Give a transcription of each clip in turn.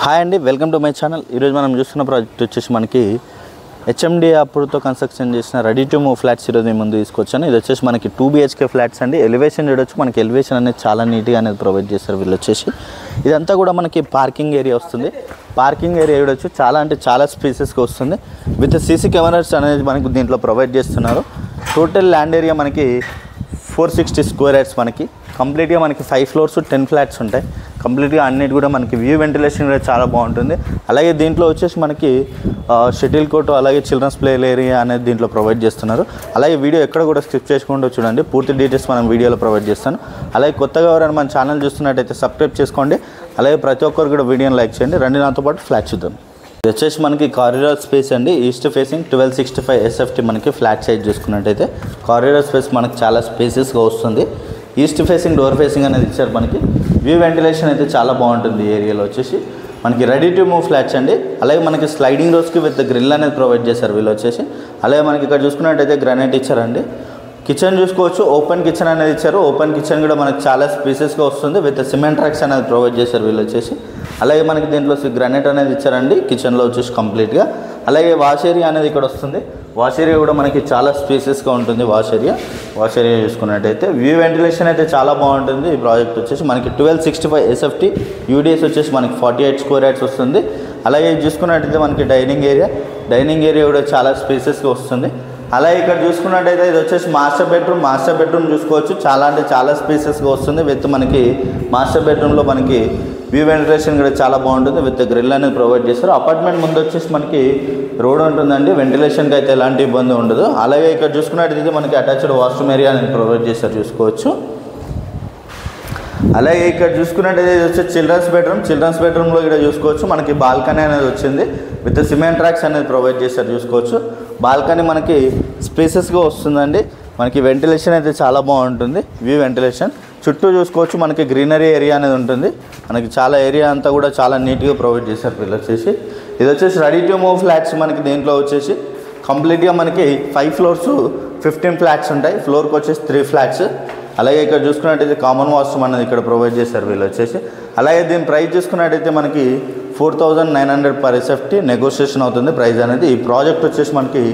Hi అండి, welcome to my channel. ఈరోజు మనం చూస్తున్న ప్రాజెక్ట్ వచ్చేసి మనకి హెచ్ఎండి అప్రూవ్తో కన్స్ట్రక్షన్ చేసిన రెడీ టు మూవ్ ఫ్లాట్స్ ఈరోజు మీ ముందు తీసుకొచ్చాను. ఇది వచ్చేసి మనకి 2 BHK ఫ్లాట్స్ అండి. ఎలివేషన్ చూడొచ్చు, మనకి ఎలివేషన్ అనేది చాలా నీట్గా అనేది ప్రొవైడ్ చేస్తారు వీళ్ళు వచ్చేసి. ఇదంతా కూడా మనకి పార్కింగ్ ఏరియా వస్తుంది. పార్కింగ్ ఏరియా చూడొచ్చు, చాలా అంటే చాలా స్పేసెస్గా వస్తుంది. విత్ సీసీ కెమెరాస్ అనేది మనకి దీంట్లో ప్రొవైడ్ చేస్తున్నారు. టోటల్ ల్యాండ్ ఏరియా మనకి 460 స్క్వేర్ యార్డ్స్. మనకి కంప్లీట్గా మనకి 5 ఫ్లోర్స్ 10 ఫ్లాట్స్ ఉంటాయి. కంప్లీట్గా అన్నిటి కూడా మనకి వ్యూ వెంటిలేషన్ కూడా చాలా బాగుంటుంది. అలాగే దీంట్లో వచ్చేసి మనకి షటిల్ కోర్టు, అలాగే చిల్డ్రన్స్ ప్లే ఏరియా అనేది దీంట్లో ప్రొవైడ్ చేస్తున్నారు. అలాగే వీడియో ఎక్కడ కూడా స్కిప్ చేసుకుంటూ చూడండి, పూర్తి డీటెయిల్స్ మనం వీడియోలో ప్రొవైడ్ చేస్తాను. అలాగే కొత్తగా ఎవరైనా మన ఛానల్ చూస్తున్నట్టయితే సబ్స్క్రైబ్ చేసుకోండి. అలాగే ప్రతి ఒక్కరు కూడా వీడియోని లైక్ చేయండి. రండి నాతో పాటు ఫ్లాట్ చూద్దాం. ఇది వచ్చేసి మనకి కారిడార్ స్పేస్ అండి. ఈస్ట్ ఫేసింగ్ 1265 SFT మనకి ఫ్లాట్ సైజ్ చూసుకున్నట్టయితే కారిడార్ స్పేస్ మనకి చాలా స్పేసెస్గా వస్తుంది. ఈస్ట్ ఫేసింగ్ డోర్ ఫేసింగ్ అనేది ఇచ్చారు. మనకి వ్యూ వెంటిలేషన్ అయితే చాలా బాగుంటుంది. ఈ ఏరియాలో వచ్చేసి మనకి రెడీ టు మూవ్ ఫ్లాట్స్ అండి. అలాగే మనకి స్లైడింగ్ డోర్స్కి విత్ గ్రిల్ అనేది ప్రొవైడ్ చేశారు వీళ్ళు వచ్చేసి. అలాగే మనకి ఇక్కడ చూసుకున్నట్టయితే గ్రానైట్ ఇచ్చారండి. కిచెన్ చూసుకోవచ్చు, ఓపెన్ కిచెన్ అనేది ఇచ్చారు. ఓపెన్ కిచెన్ కూడా మనకి చాలా స్పేసెస్గా వస్తుంది. విత్ సిమెంట్ ట్రాక్స్ అనేది ప్రొవైడ్ చేశారు వీళ్ళు వచ్చేసి. అలాగే మనకి దీంట్లో గ్రానైట్ అనేది ఇచ్చారండి కిచెన్లో వచ్చేసి కంప్లీట్గా. అలాగే వాష్ ఏరియా అనేది ఇక్కడ వస్తుంది. వాష్ ఏరియా కూడా మనకి చాలా స్పేసెస్గా ఉంటుంది. వాష్ ఏరియా చూసుకున్నట్టయితే వ్యూ వెంటిలేషన్ అయితే చాలా బాగుంటుంది. ఈ ప్రాజెక్ట్ వచ్చేసి మనకి 1265 SFT, యూడిఎస్ వచ్చేసి మనకి 48 స్క్వేర్ యార్డ్స్ వస్తుంది. అలాగే చూసుకున్నట్టయితే మనకి డైనింగ్ ఏరియా కూడా చాలా స్పేసెస్గా వస్తుంది. అలాగే ఇక్కడ చూసుకున్నట్టయితే ఇది వచ్చేసి మాస్టర్ బెడ్రూమ్ చూసుకోవచ్చు. చాలా అంటే చాలా స్పేసెస్గా వస్తుంది. విత్ మనకి మాస్టర్ బెడ్రూమ్లో మనకి వ్యూ వెంటిలేషన్ కూడా చాలా బాగుంటుంది. విత్ గ్రిల్ అనేది ప్రొవైడ్ చేస్తారు. అపార్ట్మెంట్ ముందు వచ్చేసి మనకి రోడ్ ఉంటుందండి. వెంటిలేషన్కి అయితే ఎలాంటి ఇబ్బంది ఉండదు. అలాగే ఇక్కడ చూసుకున్నట్టయితే మనకి అటాచ్డ్ వాష్రూమ్ ఏరియా అనేది ప్రొవైడ్ చేస్తారు చూసుకోవచ్చు. అలాగే ఇక్కడ చూసుకున్నట్టయితే ఇది వచ్చి చిల్డ్రన్స్ బెడ్రూమ్లో ఇక్కడ చూసుకోవచ్చు. మనకి బాల్కనీ అనేది వచ్చింది. విత్ సిమెంట్ ట్రాక్స్ అనేది ప్రొవైడ్ చేస్తారు చూసుకోవచ్చు. బాల్కనీ మనకి స్పేసెస్గా వస్తుందండి. మనకి వెంటిలేషన్ అయితే చాలా బాగుంటుంది. వ్యూ వెంటిలేషన్ చుట్టూ చూసుకోవచ్చు. మనకి గ్రీనరీ ఏరియా అనేది ఉంటుంది. మనకి చాలా ఏరియా అంతా కూడా చాలా నీట్గా ప్రొవైడ్ చేశారు వీళ్ళు వచ్చేసి. ఇది వచ్చేసి రెడీ టు మూవ్ ఫ్లాట్స్. మనకి దీంట్లో వచ్చేసి కంప్లీట్గా మనకి 5 ఫ్లోర్స్ 15 ఫ్లాట్స్ ఉంటాయి. ఫ్లోర్కి వచ్చేసి 3 ఫ్లాట్స్. అలాగే ఇక్కడ చూసుకున్నట్టయితే కామన్ వాష్రూమ్ అనేది ఇక్కడ ప్రొవైడ్ చేశారు వీళ్ళు వచ్చేసి. అలాగే దీని ప్రైస్ చూసుకున్నట్టయితే మనకి 4900 per SFT నెగోషియేషన్ అవుతుంది ప్రైస్ అనేది. ఈ ప్రాజెక్ట్ వచ్చేసి మనకి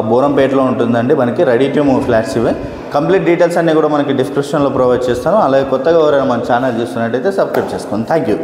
బోరంపేటలో ఉంటుందండి. మనకి రెడీ టు మూవ్ ఫ్లాట్స్ ఇవే. కంప్లీట్ డీటెయిల్స్ అన్నీ కూడా మనకి డిస్క్రిప్షన్లో ప్రొవైడ్ చేస్తాను. అలాగే కొత్తగా ఎవరైనా మన ఛానల్ చూస్తున్నట్టయితే సబ్స్క్రైబ్ చేసుకోండి. Thank you.